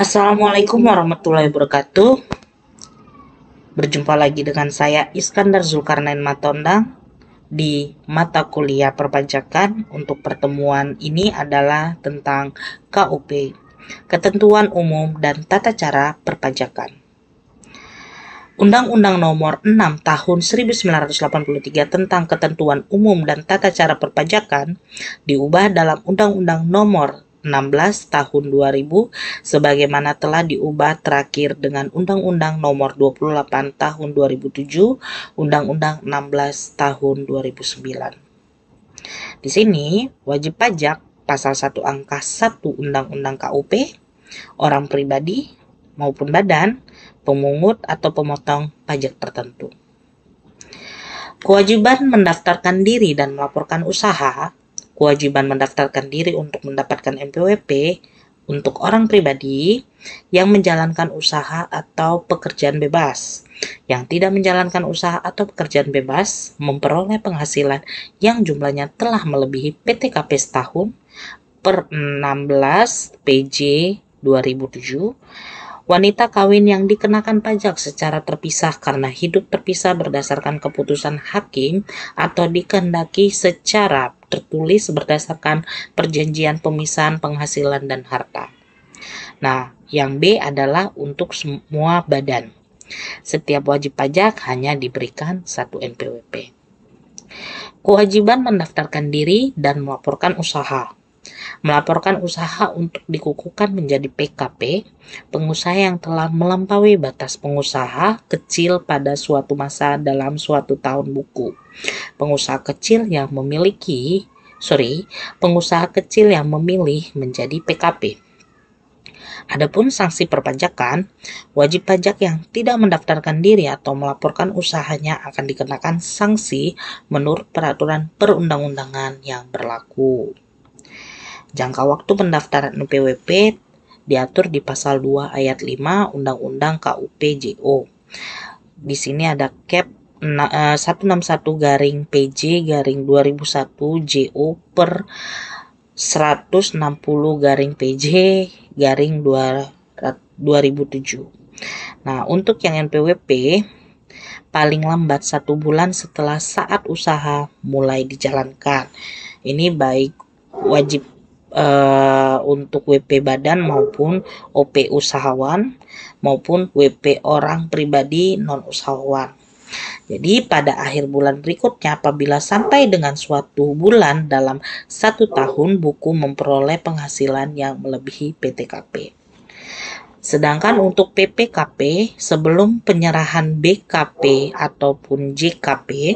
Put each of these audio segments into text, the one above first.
Assalamualaikum warahmatullahi wabarakatuh. Berjumpa lagi dengan saya Iskandar Zulkarnain Matondang di mata kuliah perpajakan. Untuk pertemuan ini adalah tentang KUP, Ketentuan Umum dan Tata Cara Perpajakan. Undang-Undang Nomor 6 Tahun 1983 tentang Ketentuan Umum dan Tata Cara Perpajakan diubah dalam Undang-Undang Nomor 16 Tahun 2000 sebagaimana telah diubah terakhir dengan Undang-Undang Nomor 28 Tahun 2007, Undang-Undang 16 Tahun 2009. Di sini wajib pajak pasal 1 angka 1 Undang-Undang KUP, orang pribadi maupun badan pemungut atau pemotong pajak tertentu. Kewajiban mendaftarkan diri dan melaporkan usaha. Kewajiban mendaftarkan diri untuk mendapatkan NPWP untuk orang pribadi yang menjalankan usaha atau pekerjaan bebas. Yang tidak menjalankan usaha atau pekerjaan bebas memperoleh penghasilan yang jumlahnya telah melebihi PTKP setahun per 16 PJ 2007. Wanita kawin yang dikenakan pajak secara terpisah karena hidup terpisah berdasarkan keputusan hakim atau dikehendaki secara tertulis berdasarkan perjanjian pemisahan penghasilan dan harta. Nah, yang B adalah untuk semua badan. Setiap wajib pajak hanya diberikan 1 NPWP. Kewajiban mendaftarkan diri dan melaporkan usaha. Melaporkan usaha untuk dikukuhkan menjadi PKP, pengusaha yang telah melampaui batas pengusaha kecil pada suatu masa dalam suatu tahun buku. Pengusaha kecil yang memilih menjadi PKP. Adapun sanksi perpajakan, wajib pajak yang tidak mendaftarkan diri atau melaporkan usahanya akan dikenakan sanksi menurut peraturan perundang-undangan yang berlaku. Jangka waktu pendaftaran NPWP diatur di pasal 2 ayat 5 Undang-Undang KUP JO. Di sini ada Cap 161-PJ-2001 JO per 160-PJ-2007. Nah, untuk yang NPWP paling lambat 1 bulan setelah saat usaha mulai dijalankan. Ini baik wajib untuk WP badan maupun OP usahawan maupun WP orang pribadi non usahawan. Jadi pada akhir bulan berikutnya apabila sampai dengan suatu bulan dalam 1 tahun buku memperoleh penghasilan yang melebihi PTKP. Sedangkan untuk PPKP sebelum penyerahan BKP ataupun JKP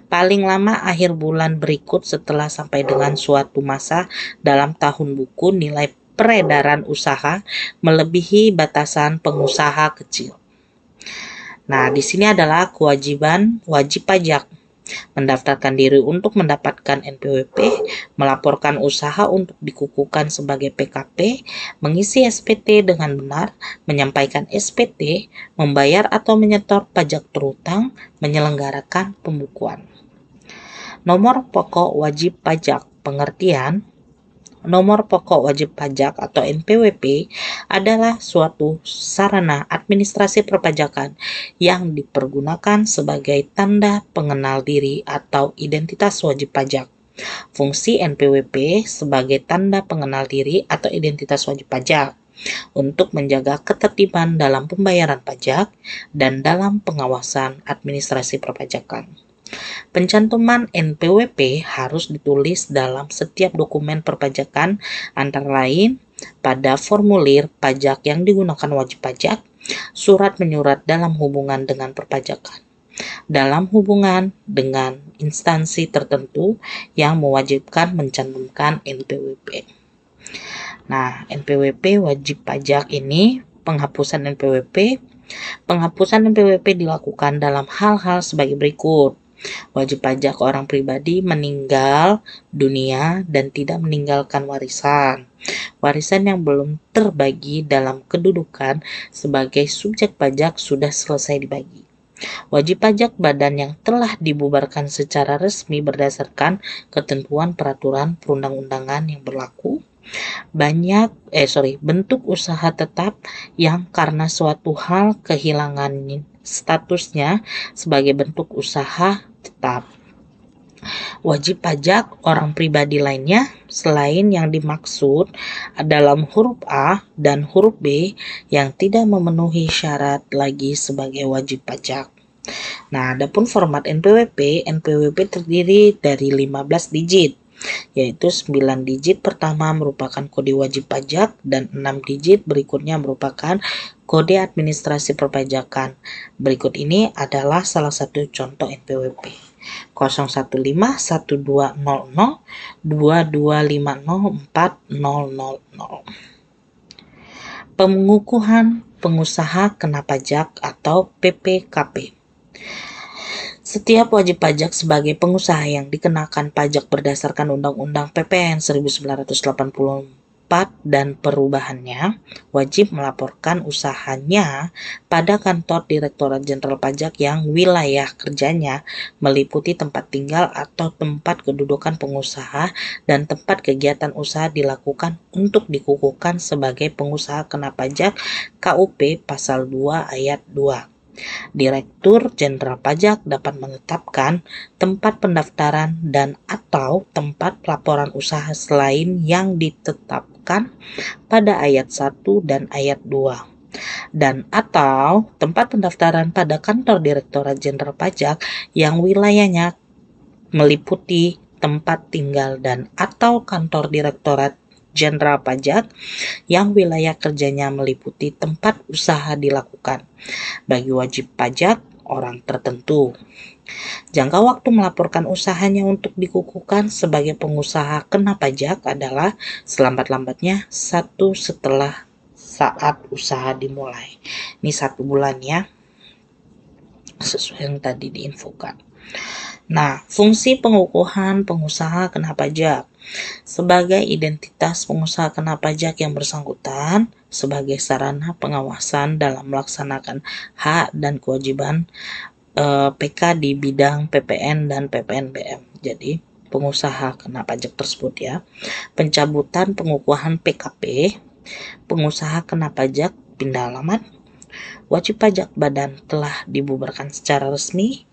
paling lama akhir bulan berikut setelah sampai dengan suatu masa dalam tahun buku nilai peredaran usaha melebihi batasan pengusaha kecil. Nah, di sini adalah kewajiban wajib pajak. Mendaftarkan diri untuk mendapatkan NPWP, melaporkan usaha untuk dikukuhkan sebagai PKP, mengisi SPT dengan benar, menyampaikan SPT, membayar atau menyetor pajak terutang, menyelenggarakan pembukuan. Nomor pokok wajib pajak. Pengertian: nomor pokok wajib pajak atau NPWP adalah suatu sarana administrasi perpajakan yang dipergunakan sebagai tanda pengenal diri atau identitas wajib pajak. Fungsi NPWP sebagai tanda pengenal diri atau identitas wajib pajak untuk menjaga ketertiban dalam pembayaran pajak dan dalam pengawasan administrasi perpajakan. Pencantuman NPWP harus ditulis dalam setiap dokumen perpajakan antara lain pada formulir pajak yang digunakan wajib pajak, surat menyurat dalam hubungan dengan perpajakan, dalam hubungan dengan instansi tertentu yang mewajibkan mencantumkan NPWP. Nah, NPWP wajib pajak ini, penghapusan NPWP dilakukan dalam hal-hal sebagai berikut. Wajib pajak orang pribadi meninggal dunia dan tidak meninggalkan warisan. Warisan yang belum terbagi dalam kedudukan sebagai subjek pajak sudah selesai dibagi. Wajib pajak badan yang telah dibubarkan secara resmi berdasarkan ketentuan peraturan perundang-undangan yang berlaku. bentuk usaha tetap yang karena suatu hal kehilangan statusnya sebagai bentuk usaha tetap. Wajib pajak orang pribadi lainnya selain yang dimaksud dalam huruf A dan huruf B yang tidak memenuhi syarat lagi sebagai wajib pajak. Nah, adapun format NPWP terdiri dari 15 digit, yaitu 9 digit pertama merupakan kode wajib pajak dan 6 digit berikutnya merupakan kode administrasi perpajakan. Berikut ini adalah salah satu contoh NPWP. 015020022504000. Pengukuhan pengusaha kena pajak atau PPKP. Setiap wajib pajak sebagai pengusaha yang dikenakan pajak berdasarkan Undang-Undang PPN 1984 dan perubahannya wajib melaporkan usahanya pada kantor Direktorat Jenderal Pajak yang wilayah kerjanya meliputi tempat tinggal atau tempat kedudukan pengusaha dan tempat kegiatan usaha dilakukan untuk dikukuhkan sebagai pengusaha kena pajak KUP Pasal 2 Ayat 2. Direktur Jenderal Pajak dapat menetapkan tempat pendaftaran dan atau tempat pelaporan usaha selain yang ditetapkan pada ayat 1 dan ayat 2 dan atau tempat pendaftaran pada kantor Direktorat Jenderal Pajak yang wilayahnya meliputi tempat tinggal dan atau kantor Direktorat Jenderal Pajak yang wilayah kerjanya meliputi tempat usaha dilakukan bagi wajib pajak orang tertentu. Jangka waktu melaporkan usahanya untuk dikukuhkan sebagai pengusaha kena pajak adalah selambat-lambatnya 1 setelah saat usaha dimulai. Ini 1 bulan ya, sesuai yang tadi diinfokan. Nah, fungsi pengukuhan pengusaha kena pajak sebagai identitas pengusaha kena pajak yang bersangkutan sebagai sarana pengawasan dalam melaksanakan hak dan kewajiban PK di bidang PPN dan PPNBM. Jadi, pengusaha kena pajak tersebut ya. Pencabutan pengukuhan PKP, pengusaha kena pajak pindah alamat, wajib pajak badan telah dibubarkan secara resmi,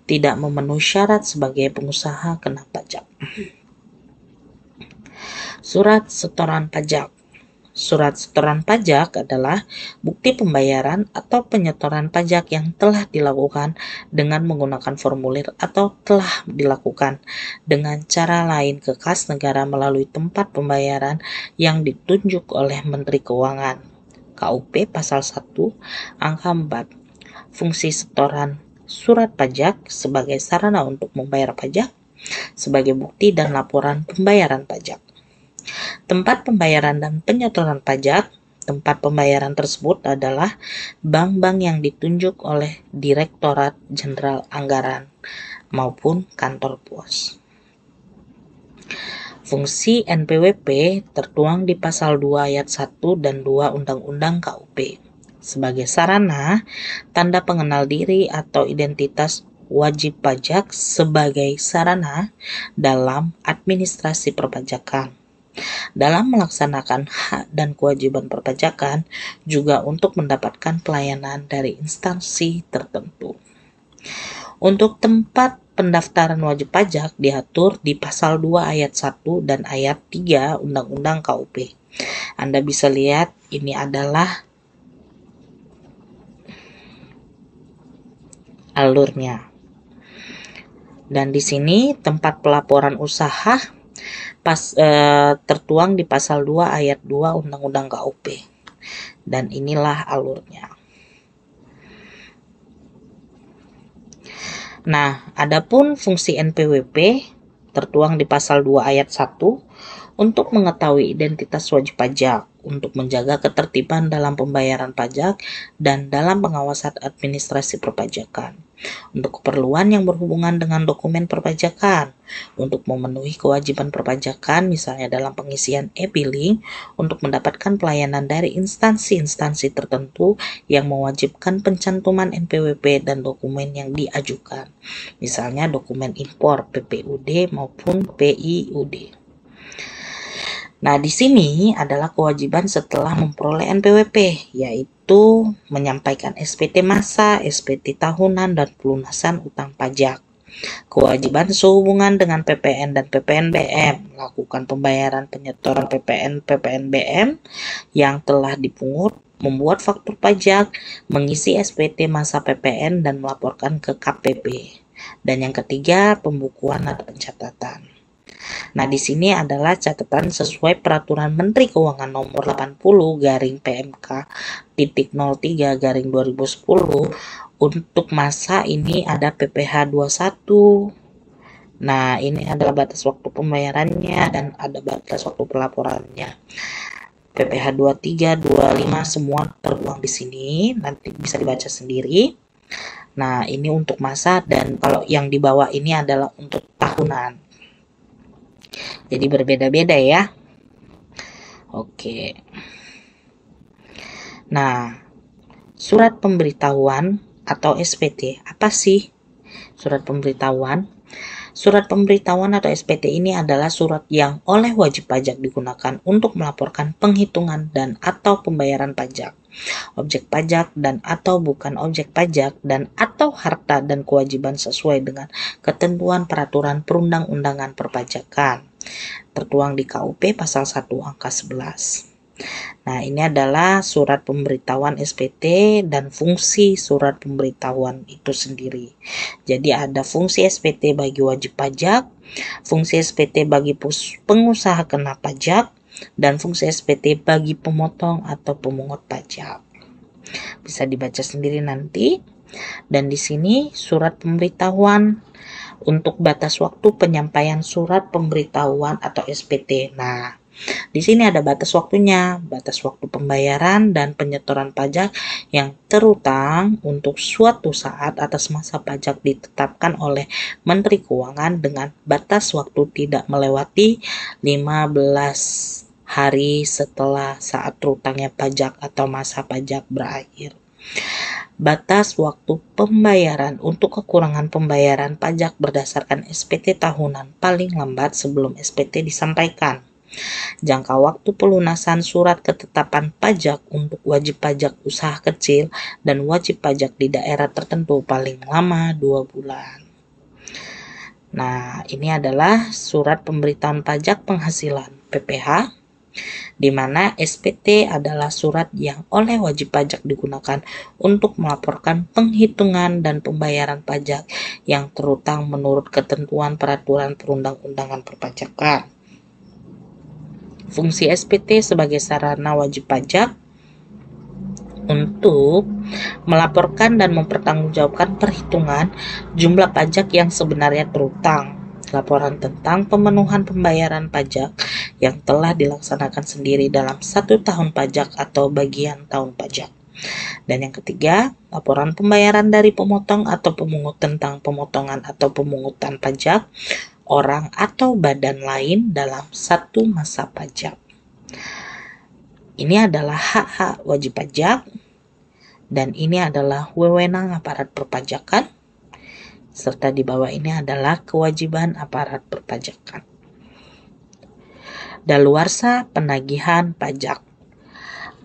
tidak memenuhi syarat sebagai pengusaha kena pajak. Surat setoran pajak. Surat setoran pajak adalah bukti pembayaran atau penyetoran pajak yang telah dilakukan dengan menggunakan formulir atau telah dilakukan dengan cara lain ke kas negara melalui tempat pembayaran yang ditunjuk oleh Menteri Keuangan. KUP Pasal 1 Angka 4. Fungsi setoran surat pajak sebagai sarana untuk membayar pajak, sebagai bukti dan laporan pembayaran pajak. Tempat pembayaran dan penyetoran pajak. Tempat pembayaran tersebut adalah bank-bank yang ditunjuk oleh Direktorat Jenderal Anggaran maupun kantor pos. Fungsi NPWP tertuang di Pasal 2 Ayat 1 dan 2 Undang-Undang KUP. Sebagai sarana, tanda pengenal diri atau identitas wajib pajak sebagai sarana dalam administrasi perpajakan. Dalam melaksanakan hak dan kewajiban perpajakan, juga untuk mendapatkan pelayanan dari instansi tertentu. Untuk tempat pendaftaran wajib pajak diatur di Pasal 2 Ayat 1 dan Ayat 3 Undang-Undang KUP. Anda bisa lihat ini adalah alurnya. Dan di sini tempat pelaporan usaha tertuang di Pasal 2 Ayat 2 Undang-Undang KUP. Dan inilah alurnya. Nah, adapun fungsi NPWP tertuang di Pasal 2 Ayat 1 untuk mengetahui identitas wajib pajak, untuk menjaga ketertiban dalam pembayaran pajak dan dalam pengawasan administrasi perpajakan, untuk keperluan yang berhubungan dengan dokumen perpajakan, untuk memenuhi kewajiban perpajakan misalnya dalam pengisian e-billing, untuk mendapatkan pelayanan dari instansi-instansi tertentu yang mewajibkan pencantuman NPWP dan dokumen yang diajukan, misalnya dokumen impor PPUD maupun PIUD. Nah, di sini adalah kewajiban setelah memperoleh NPWP, yaitu menyampaikan SPT masa, SPT tahunan, dan pelunasan utang pajak. Kewajiban sehubungan dengan PPN dan PPNBM, melakukan pembayaran penyetoran PPN, PPNBM yang telah dipungut, membuat faktur pajak, mengisi SPT masa PPN, dan melaporkan ke KPP. Dan yang ketiga, pembukuan atau pencatatan. Nah, di sini adalah catatan sesuai Peraturan Menteri Keuangan Nomor 80 garing PMK titik 03 garing 2010. Untuk masa ini ada PPh 21. Nah, ini adalah batas waktu pembayarannya dan ada batas waktu pelaporannya. PPh 23, 25 semua tertuang di sini, nanti bisa dibaca sendiri. Nah, ini untuk masa, dan kalau yang di bawah ini adalah untuk tahunan. Jadi berbeda-beda ya. Oke. Nah, surat pemberitahuan atau SPT, apa sih surat pemberitahuan? Surat pemberitahuan atau SPT ini adalah surat yang oleh wajib pajak digunakan untuk melaporkan penghitungan dan atau pembayaran pajak, objek pajak dan atau bukan objek pajak, dan atau harta dan kewajiban sesuai dengan ketentuan peraturan perundang-undangan perpajakan, tertuang di KUP pasal 1 angka 11. Nah, ini adalah surat pemberitahuan SPT dan fungsi surat pemberitahuan itu sendiri. Jadi ada fungsi SPT bagi wajib pajak, fungsi SPT bagi pengusaha kena pajak, dan fungsi SPT bagi pemotong atau pemungut pajak. Bisa dibaca sendiri nanti. Dan di sini surat pemberitahuan untuk batas waktu penyampaian surat pemberitahuan atau SPT. Nah, di sini ada batas waktunya, batas waktu pembayaran dan penyetoran pajak yang terutang untuk suatu saat atas masa pajak ditetapkan oleh Menteri Keuangan dengan batas waktu tidak melewati 15 hari setelah saat terutangnya pajak atau masa pajak berakhir. Batas waktu pembayaran untuk kekurangan pembayaran pajak berdasarkan SPT tahunan paling lambat sebelum SPT disampaikan. Jangka waktu pelunasan surat ketetapan pajak untuk wajib pajak usaha kecil dan wajib pajak di daerah tertentu paling lama 2 bulan. Nah, ini adalah surat pemberitahuan pajak penghasilan PPh, di mana SPT adalah surat yang oleh wajib pajak digunakan untuk melaporkan penghitungan dan pembayaran pajak yang terutang menurut ketentuan peraturan perundang-undangan perpajakan. Fungsi SPT sebagai sarana wajib pajak untuk melaporkan dan mempertanggungjawabkan perhitungan jumlah pajak yang sebenarnya terutang, laporan tentang pemenuhan pembayaran pajak yang telah dilaksanakan sendiri dalam 1 tahun pajak atau bagian tahun pajak. Dan yang ketiga, laporan pembayaran dari pemotong atau pemungut tentang pemotongan atau pemungutan pajak orang atau badan lain dalam satu masa pajak. Ini adalah hak-hak wajib pajak, dan ini adalah wewenang aparat perpajakan, serta di bawah ini adalah kewajiban aparat perpajakan. Daluarsa penagihan pajak.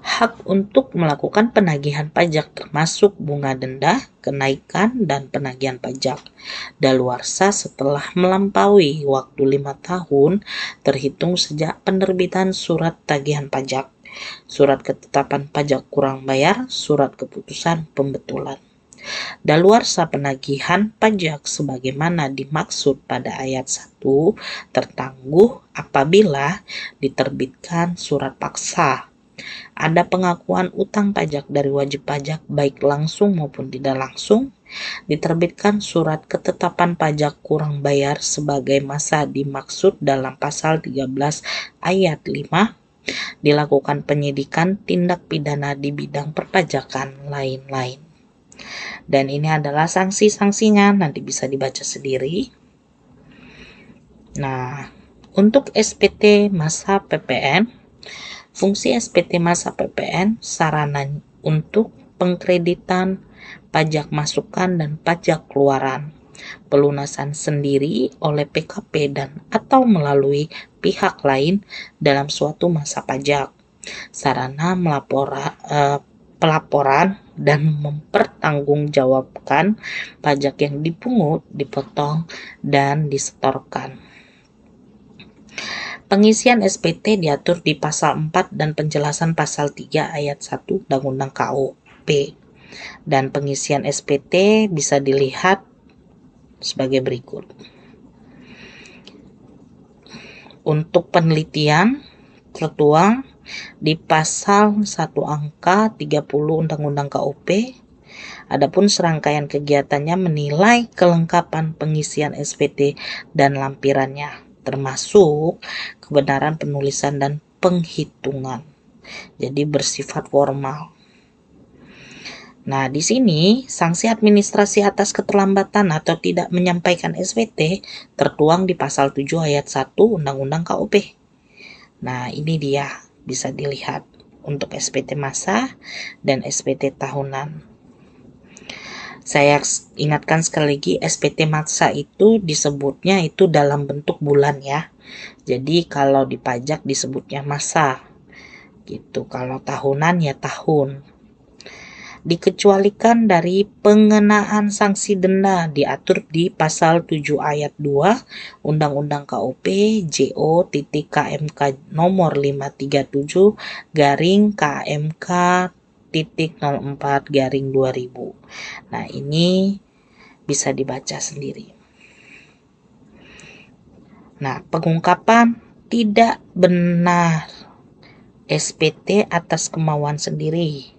Hak untuk melakukan penagihan pajak termasuk bunga denda, kenaikan, dan penagihan pajak daluarsa setelah melampaui waktu 5 tahun terhitung sejak penerbitan surat tagihan pajak, surat ketetapan pajak kurang bayar, surat keputusan pembetulan. Daluarsa penagihan pajak sebagaimana dimaksud pada ayat 1 tertangguh apabila diterbitkan surat paksa, ada pengakuan utang pajak dari wajib pajak baik langsung maupun tidak langsung, diterbitkan surat ketetapan pajak kurang bayar sebagai masa dimaksud dalam pasal 13 ayat 5, dilakukan penyidikan tindak pidana di bidang perpajakan lain-lain. Dan ini adalah sanksi-sanksinya, nanti bisa dibaca sendiri. Nah, untuk SPT masa PPN, fungsi SPT masa PPN sarana untuk pengkreditan pajak masukan dan pajak keluaran. pelunasan sendiri oleh PKP dan atau melalui pihak lain dalam suatu masa pajak. Sarana pelaporan dan mempertanggungjawabkan pajak yang dipungut, dipotong, dan disetorkan. Pengisian SPT diatur di pasal 4 dan penjelasan pasal 3 ayat 1 Undang-Undang KUP. Dan pengisian SPT bisa dilihat sebagai berikut. Untuk penelitian tertuang di pasal 1 angka 30 Undang-Undang KUP. Adapun serangkaian kegiatannya menilai kelengkapan pengisian SPT dan lampirannya, termasuk kebenaran penulisan dan penghitungan. Jadi bersifat formal. Nah, di sini sanksi administrasi atas keterlambatan atau tidak menyampaikan SPT tertuang di pasal 7 ayat 1 Undang-Undang KUP. Nah, ini dia bisa dilihat untuk SPT masa dan SPT tahunan. Saya ingatkan sekali lagi, SPT masa itu disebutnya itu dalam bentuk bulan ya. Jadi kalau di pajak disebutnya masa. Gitu. Kalau tahunan ya tahun. Dikecualikan dari pengenaan sanksi denda diatur di pasal 7 ayat 2 Undang-Undang KUP JO.KMK nomor 537 garing KMK 04 garing 2000. Nah, ini bisa dibaca sendiri. Nah, pengungkapan tidak benar SPT atas kemauan sendiri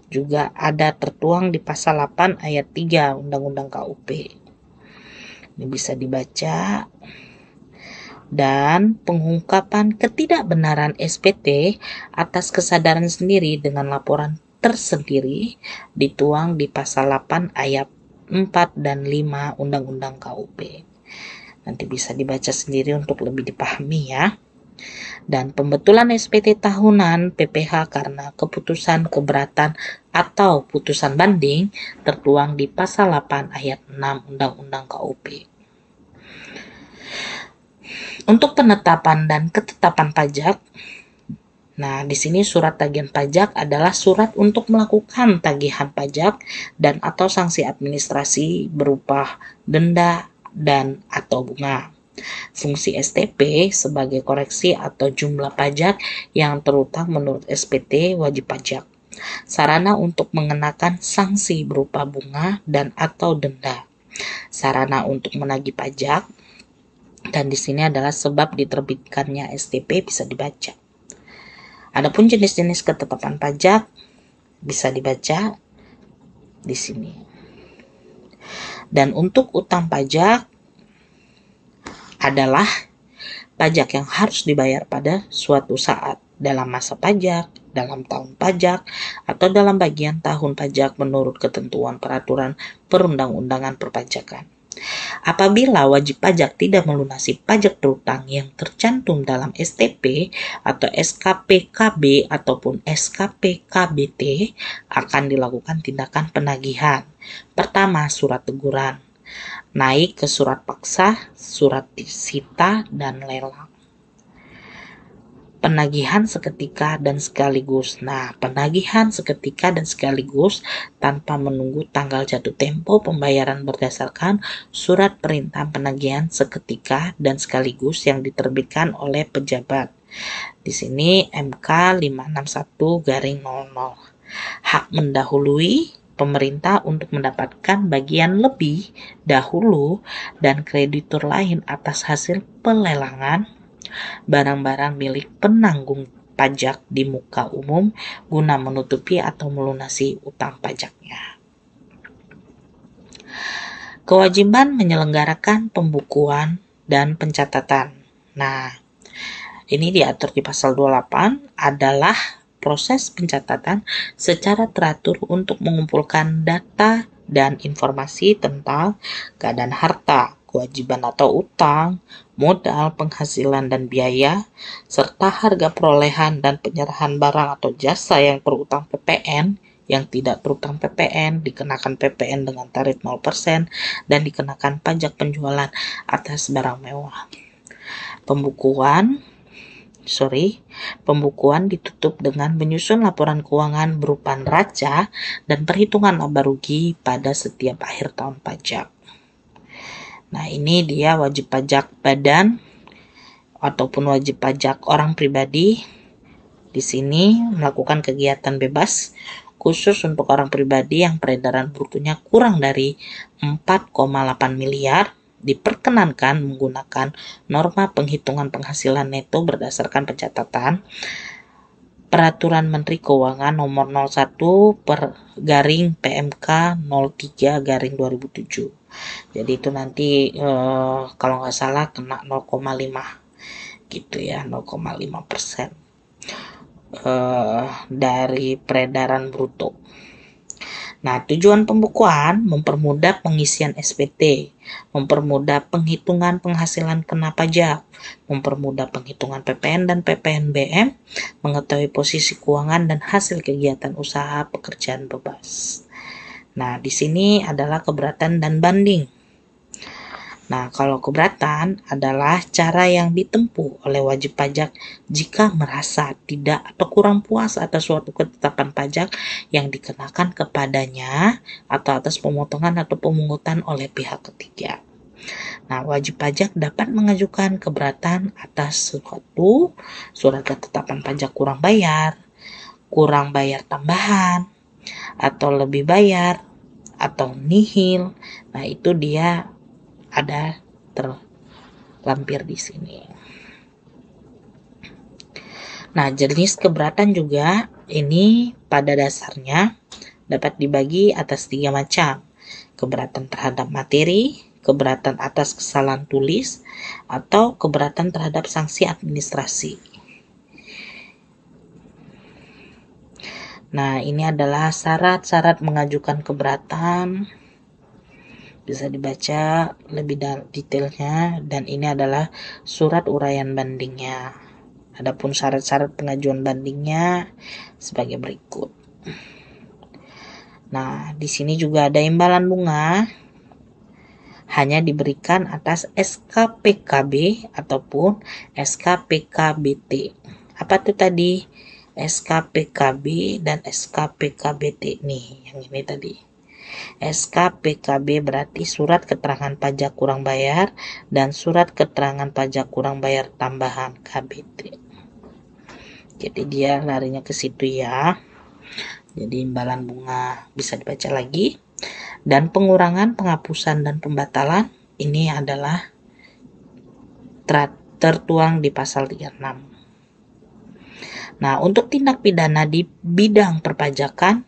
juga ada tertuang di pasal 8 ayat 3 Undang-Undang KUP. Ini bisa dibaca. Dan pengungkapan ketidakbenaran SPT atas kesadaran sendiri dengan laporan tersendiri dituang di pasal 8 ayat 4 dan 5 Undang-Undang KUP. Nanti bisa dibaca sendiri untuk lebih dipahami ya. Dan pembetulan SPT tahunan PPH karena keputusan keberatan atau putusan banding tertuang di pasal 8 ayat 6 Undang-Undang KUP. Untuk penetapan dan ketetapan pajak, nah di sini surat tagihan pajak adalah surat untuk melakukan tagihan pajak dan atau sanksi administrasi berupa denda dan atau bunga. Fungsi STP sebagai koreksi atau jumlah pajak yang terutang menurut SPT wajib pajak. Sarana untuk mengenakan sanksi berupa bunga dan atau denda. Sarana untuk menagih pajak, dan di sini adalah sebab diterbitkannya STP bisa dibaca. Adapun jenis-jenis ketetapan pajak bisa dibaca di sini. Dan untuk utang pajak adalah pajak yang harus dibayar pada suatu saat dalam masa pajak, dalam tahun pajak, atau dalam bagian tahun pajak menurut ketentuan peraturan perundang-undangan perpajakan. Apabila wajib pajak tidak melunasi pajak berutang yang tercantum dalam STP atau SKPKB ataupun SKPKBT, akan dilakukan tindakan penagihan. Pertama, surat teguran. Naik ke surat paksa, surat disita, dan lelang. Penagihan seketika dan sekaligus. Nah, penagihan seketika dan sekaligus tanpa menunggu tanggal jatuh tempo pembayaran berdasarkan surat perintah penagihan seketika dan sekaligus yang diterbitkan oleh pejabat. Di sini MK 561/00. Hak mendahului pemerintah untuk mendapatkan bagian lebih dahulu dan kreditur lain atas hasil pelelangan barang-barang milik penanggung pajak di muka umum guna menutupi atau melunasi utang pajaknya. Kewajiban menyelenggarakan pembukuan dan pencatatan. Nah, ini diatur di pasal 28 adalah proses pencatatan secara teratur untuk mengumpulkan data dan informasi tentang keadaan harta, kewajiban atau utang, modal, penghasilan dan biaya, serta harga perolehan dan penyerahan barang atau jasa yang berutang PPN yang tidak berutang PPN, dikenakan PPN dengan tarif 0%, dan dikenakan pajak penjualan atas barang mewah. Pembukuan ditutup dengan menyusun laporan keuangan berupa neraca dan perhitungan laba rugi pada setiap akhir tahun pajak. Nah, ini dia wajib pajak badan ataupun wajib pajak orang pribadi. Di sini melakukan kegiatan bebas khusus untuk orang pribadi yang peredaran brutonya kurang dari 4,8 miliar diperkenankan menggunakan norma penghitungan penghasilan neto berdasarkan pencatatan Peraturan Menteri Keuangan nomor 01/PMK 03/2007. Jadi itu nanti kalau nggak salah kena 0,5 gitu ya, 0,5% dari peredaran bruto. Nah, tujuan pembukuan mempermudah pengisian SPT, mempermudah penghitungan penghasilan kena pajak, mempermudah penghitungan PPN dan PPNBM, mengetahui posisi keuangan dan hasil kegiatan usaha pekerjaan bebas. Nah, di sini adalah keberatan dan banding. Nah, kalau keberatan adalah cara yang ditempuh oleh wajib pajak jika merasa tidak atau kurang puas atas suatu ketetapan pajak yang dikenakan kepadanya atau atas pemotongan atau pemungutan oleh pihak ketiga. Nah, wajib pajak dapat mengajukan keberatan atas suatu surat ketetapan pajak kurang bayar tambahan, atau lebih bayar, atau nihil. Nah, itu dia ada terlampir di sini. Nah, jenis keberatan juga ini pada dasarnya dapat dibagi atas 3 macam. Keberatan terhadap materi, keberatan atas kesalahan tulis, atau keberatan terhadap sanksi administrasi. Nah, ini adalah syarat-syarat mengajukan keberatan. Bisa dibaca lebih detailnya, dan ini adalah surat uraian bandingnya. Adapun syarat-syarat pengajuan bandingnya sebagai berikut. Nah, di sini juga ada imbalan bunga hanya diberikan atas SKPKB ataupun SKPKBT. Apa tuh tadi? SKPKB dan SKPKBT nih, yang ini tadi. SKPKB berarti surat keterangan pajak kurang bayar dan surat keterangan pajak kurang bayar tambahan KBT. Jadi dia larinya ke situ ya. Jadi imbalan bunga bisa dibaca lagi. Dan pengurangan, penghapusan, dan pembatalan ini adalah tertuang di pasal 36. Nah, untuk tindak pidana di bidang perpajakan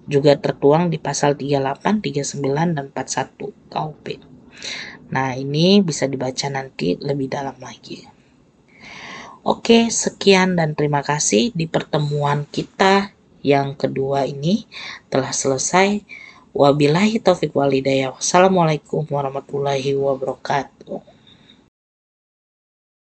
juga tertuang di pasal 38, 39, dan 41 KUP. Nah, ini bisa dibaca nanti lebih dalam lagi. Oke, sekian dan terima kasih. Di pertemuan kita yang kedua ini telah selesai. Wabillahi taufiq walhidayah. Wassalamualaikum warahmatullahi wabarakatuh.